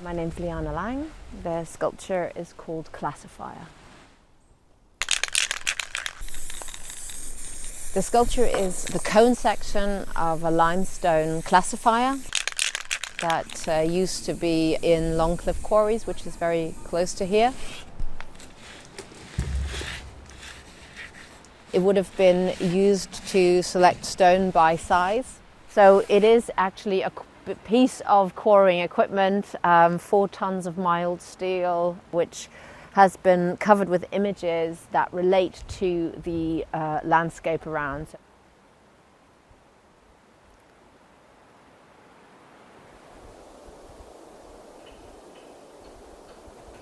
My name's Liane Lang. The sculpture is called Classifier. The sculpture is the cone section of a limestone classifier that used to be in Longcliffe Quarries, which is very close to here. It would have been used to select stone by size. So it is actually a piece of quarrying equipment, 4 tons of mild steel, which has been covered with images that relate to the landscape around.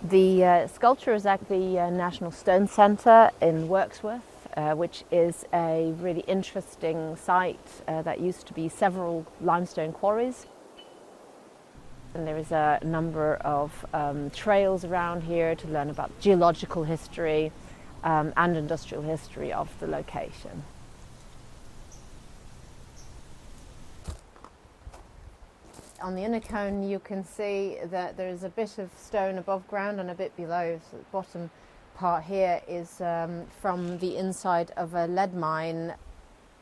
The sculpture is at the National Stone Centre in Wirksworth, which is a really interesting site that used to be several limestone quarries. And there is a number of trails around here to learn about geological history and industrial history of the location. On the inner cone you can see that there is a bit of stone above ground and a bit below. So the bottom part here is from the inside of a lead mine.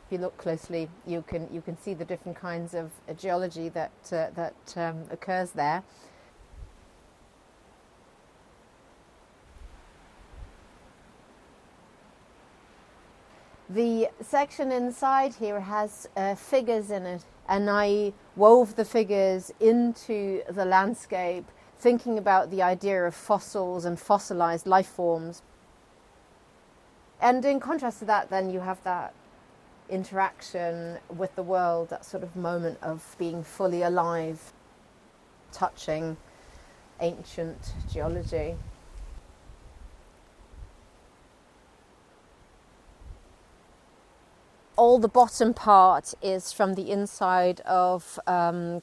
If you look closely, you can see the different kinds of geology that occurs there. The section inside here has figures in it, and I wove the figures into the landscape, thinking about the idea of fossils and fossilized life forms. And in contrast to that, then you have that interaction with the world, that sort of moment of being fully alive, touching ancient geology. All the bottom part is from the inside of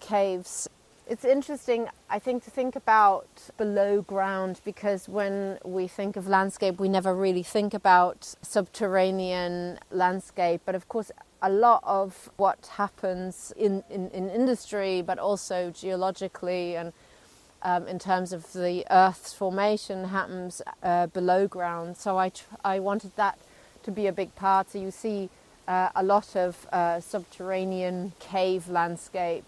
caves. It's interesting, I think, to think about below ground, because when we think of landscape, we never really think about subterranean landscape. But of course, a lot of what happens in industry, but also geologically and in terms of the Earth's formation, happens below ground. So I wanted that to be a big part. So you see a lot of subterranean cave landscape.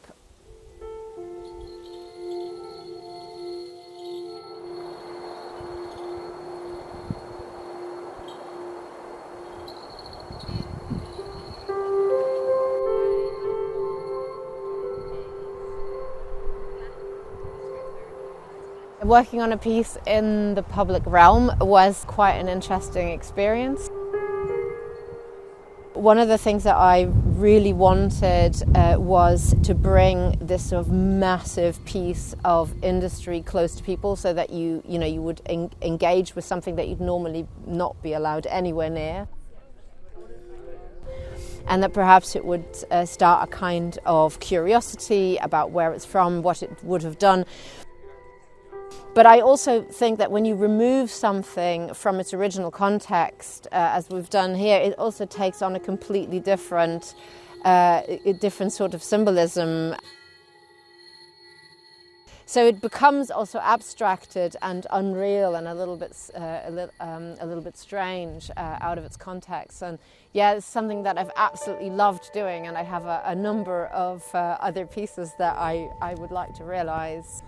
Working on a piece in the public realm was quite an interesting experience. One of the things that I really wanted was to bring this sort of massive piece of industry close to people, so that you would engage with something that you'd normally not be allowed anywhere near. And that perhaps it would start a kind of curiosity about where it's from, what it would have done. But I also think that when you remove something from its original context, as we've done here, it also takes on a completely different sort of symbolism. So it becomes also abstracted and unreal and a little bit strange out of its context. And yeah, it's something that I've absolutely loved doing, and I have a number of other pieces that I would like to realise.